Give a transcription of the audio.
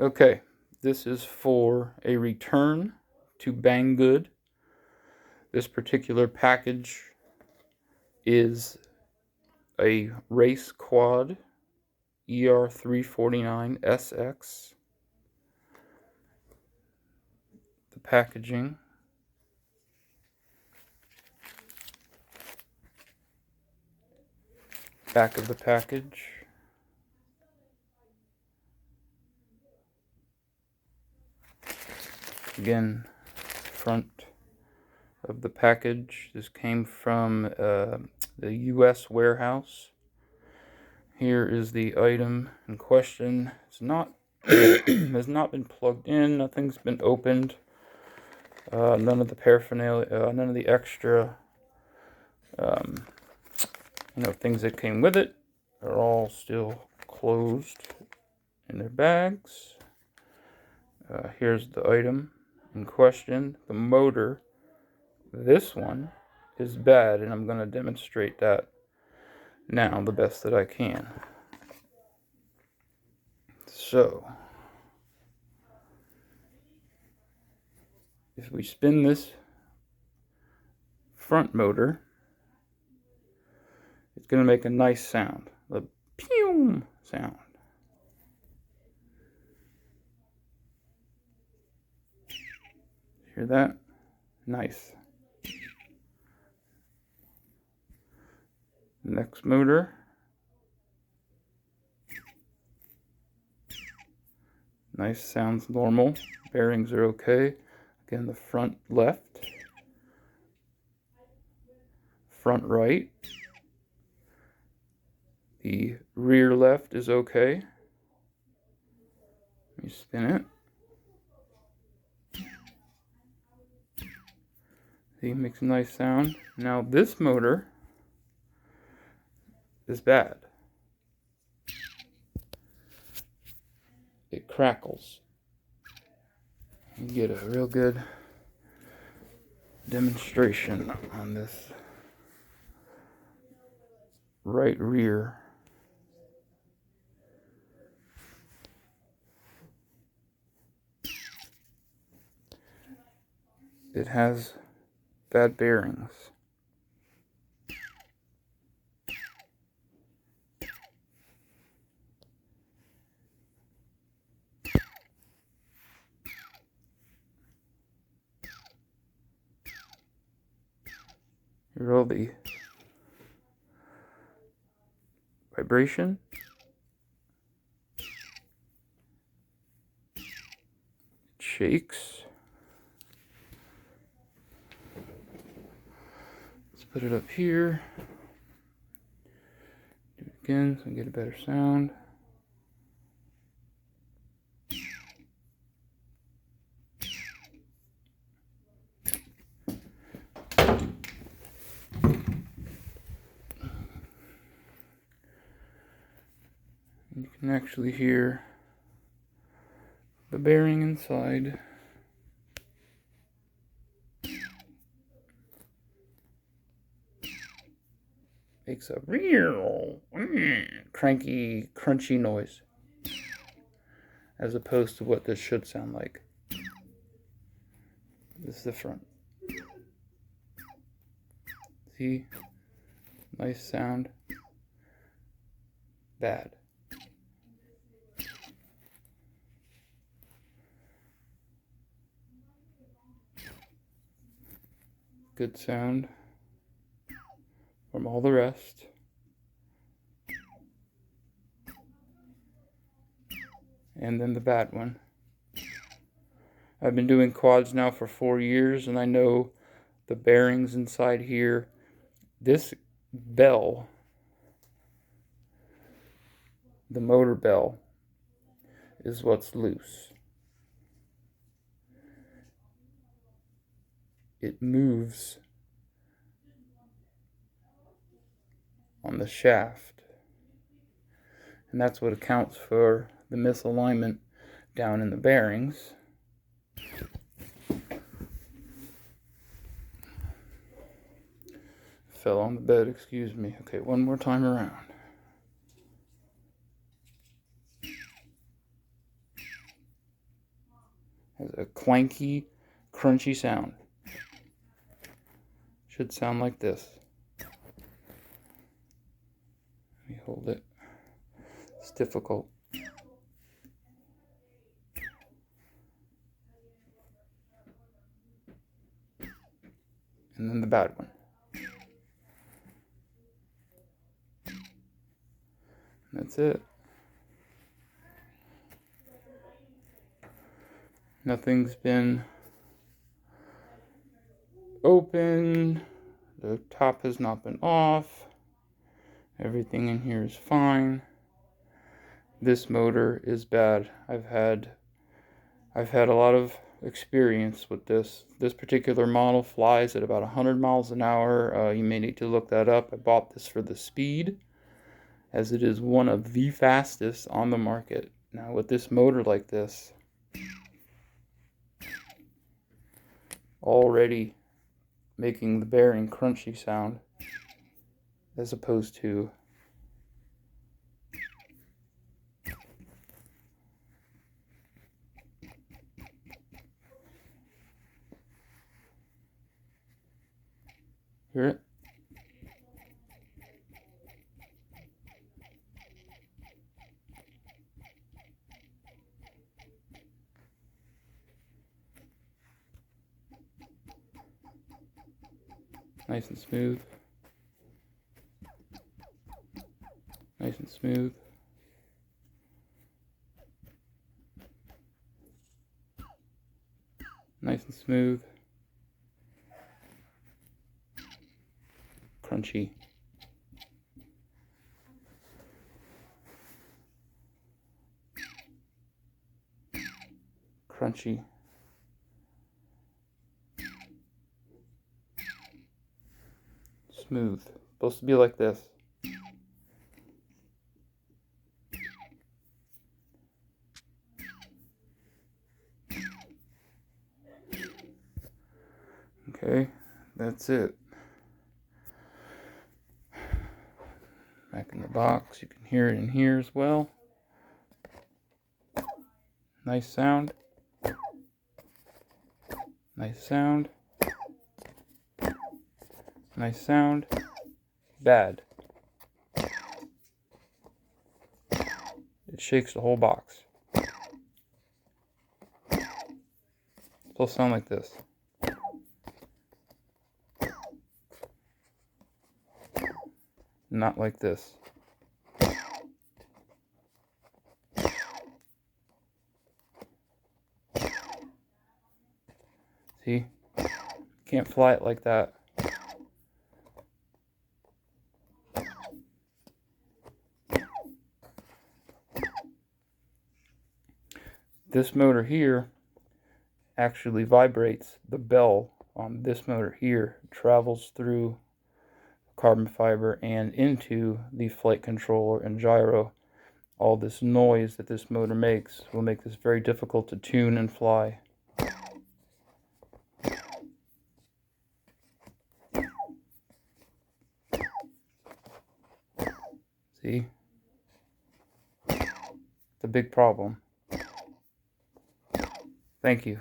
Okay, this is for a return to Banggood. This particular package is a race quad Er349 SX. The packaging. Back of the package. Again, front of the package. This came from the US warehouse. Here is the item in question. It's not has not been plugged in. Nothing's been opened. None of the paraphernalia, none of the extra, things that came with it are all still closed in their bags. Here's the item in question. The motor. This one is bad, and I'm going to demonstrate that now the best that I can. So, if we spin this front motor, it's going to make a nice sound, a pew sound. Hear that? Nice. Next motor. Nice, sounds normal. Bearings are okay. Again, the front left. Front right. The rear left is okay. Let me spin it. See, it makes a nice sound. Now this motor is bad. It crackles. You get a real good demonstration on this right rear. It has bad bearings. Here all the vibration. It shakes. Let's put it up here. Do it again so I get a better sound. You can actually hear the bearing inside. Makes a real cranky, crunchy noise, as opposed to what this should sound like. This is the front. See? Nice sound. Bad. Good sound from all the rest. And then the bad one. I've been doing quads now for 4 years, and I know the bearings inside here. This bell, the motor bell, is what's loose. It moves on the shaft, and that's what accounts for the misalignment down in the bearings. Fell on the bed, excuse me. Okay, one more time around. Has a clanky, crunchy sound. Should sound like this. Let me hold it. It's difficult. And then the bad one. That's it. Nothing's been open. The top has not been off. Everything in here is fine. This motor is bad. I've had a lot of experience with this. This particular model flies at about 100 miles an hour. You may need to look that up. I bought this for the speed, as it is one of the fastest on the market. Now with this motor like this, already making the bearing crunchy sound, as opposed to hear it? Nice and smooth. Nice and smooth. Nice and smooth. Crunchy. Crunchy. Smooth. Supposed to be like this. Okay, that's it. Back in the box, you can hear it in here as well. Nice sound. Nice sound. Nice sound. Bad. It shakes the whole box. It's supposed to sound like this. Not like this. See? Can't fly it like that. This motor here actually vibrates. The bell on this motor here travels through carbon fiber and into the flight controller and gyro. All this noise that this motor makes will make this very difficult to tune and fly. See? It's a big problem. Thank you.